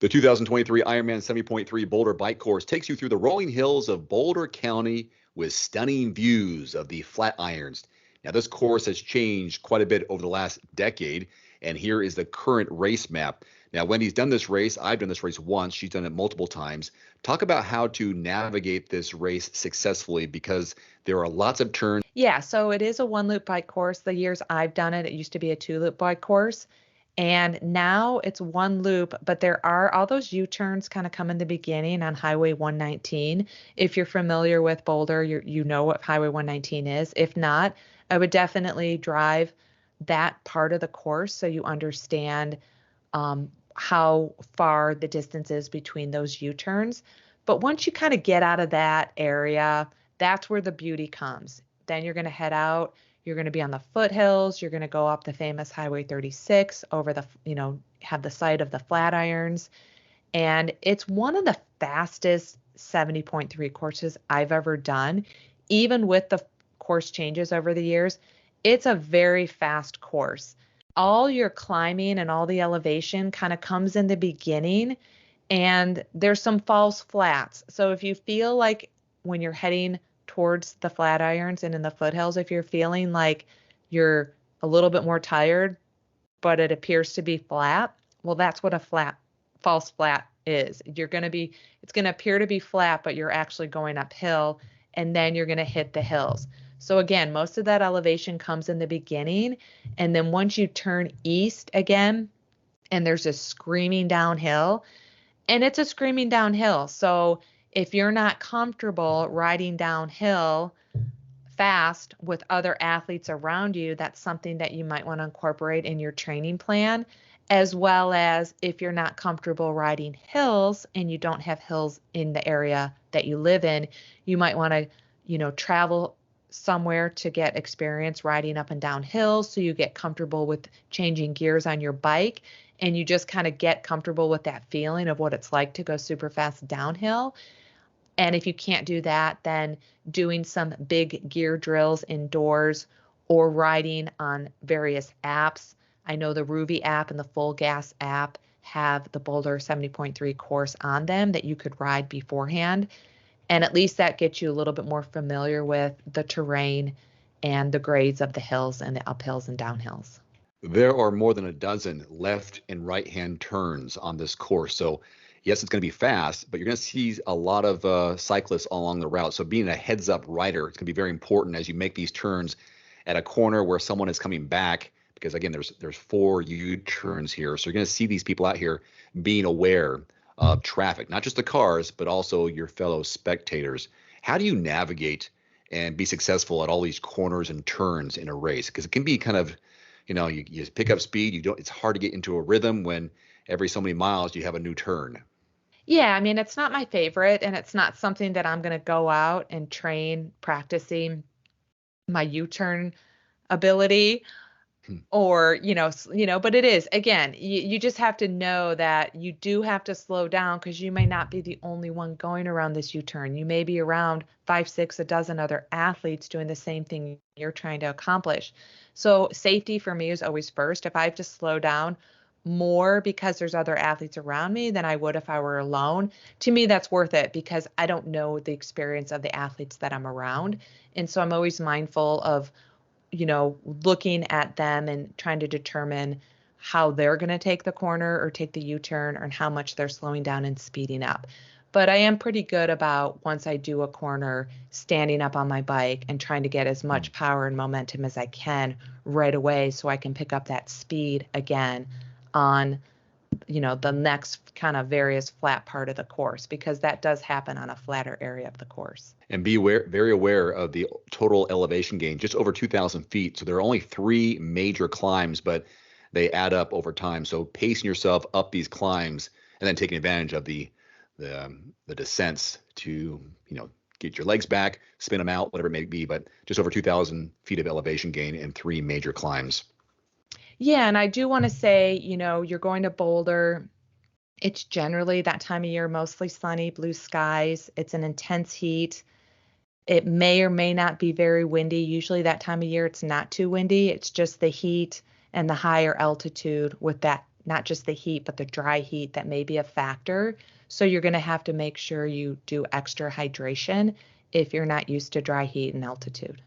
The 2023 Ironman 70.3 Boulder bike course takes you through the rolling hills of Boulder County with stunning views of the Flatirons. Now, this course has changed quite a bit over the last decade, and here is the current race map. Now, Wendy's done this race. I've done this race once. She's done it multiple times. Talk about how to navigate this race successfully because there are lots of turns. Yeah, so it is a one loop bike course. The years I've done it, it used to be a two loop bike course. And now it's one loop, but there are all those U-turns kind of come in the beginning on Highway 119. If you're familiar with Boulder, you know what Highway 119 is. If not, I would definitely drive that part of the course so you understand how far the distance is between those U-turns. But once you kind of get out of that area, that's where the beauty comes. Then you're going to head out. You're going to be on the foothills. You're going to go up the famous Highway 36 over have the site of the Flatirons. And it's one of the fastest 70.3 courses I've ever done. Even with the course changes over the years, it's a very fast course. All your climbing and all the elevation kind of comes in the beginning, and there's some false flats. So if you feel like when you're heading towards the Flatirons and in the foothills, if you're feeling like you're a little bit more tired, but it appears to be flat, well, that's what a false flat is. It's going to appear to be flat, but you're actually going uphill, and then you're going to hit the hills. So again, most of that elevation comes in the beginning, and then once you turn east again, and there's a screaming downhill, and it's a screaming downhill. So if you're not comfortable riding downhill fast with other athletes around you, that's something that you might want to incorporate in your training plan, as well as if you're not comfortable riding hills and you don't have hills in the area that you live in, you might want to, travel somewhere to get experience riding up and down hills so you get comfortable with changing gears on your bike and you just kind of get comfortable with that feeling of what it's like to go super fast downhill. And if you can't do that, then doing some big gear drills indoors or riding on various apps. I know the Ruby app and the Full Gas app have the Boulder 70.3 course on them that you could ride beforehand. And at least that gets you a little bit more familiar with the terrain and the grades of the hills and the uphills and downhills. There are more than a dozen left and right-hand turns on this course. So yes, it's going to be fast, but you're going to see a lot of cyclists along the route. So being a heads-up rider, it's going to be very important as you make these turns at a corner where someone is coming back, because again, there's 4 U-turns here. So you're going to see these people out here being aware of traffic, not just the cars, but also your fellow spectators. How do you navigate and be successful at all these corners and turns in a race? Because it can be kind of, you pick up speed. It's hard to get into a rhythm when every so many miles you have a new turn. Yeah, I mean, it's not my favorite, and it's not something that I'm going to go out and train practicing my U-turn ability or, but it is, again, you just have to know that you do have to slow down because you may not be the only one going around this U-turn. You may be around 5, 6, a dozen other athletes doing the same thing you're trying to accomplish. So safety for me is always first. If I have to slow down more because there's other athletes around me than I would if I were alone, to me, that's worth it because I don't know the experience of the athletes that I'm around. And so I'm always mindful of, looking at them and trying to determine how they're going to take the corner or take the U-turn and how much they're slowing down and speeding up. But I am pretty good about once I do a corner, standing up on my bike and trying to get as much power and momentum as I can right away so I can pick up that speed again on, the next kind of various flat part of the course, because that does happen on a flatter area of the course. And be very aware of the total elevation gain, just over 2,000 feet. So there are only 3 major climbs, but they add up over time. So pacing yourself up these climbs and then taking advantage of the descents to, get your legs back, spin them out, whatever it may be, but just over 2,000 feet of elevation gain in 3 major climbs. Yeah, and I do want to say, you're going to Boulder. It's generally that time of year, mostly sunny, blue skies. It's an intense heat. It may or may not be very windy. Usually that time of year, it's not too windy. It's just the heat and the higher altitude with that, not just the heat, but the dry heat that may be a factor. So you're going to have to make sure you do extra hydration if you're not used to dry heat and altitude.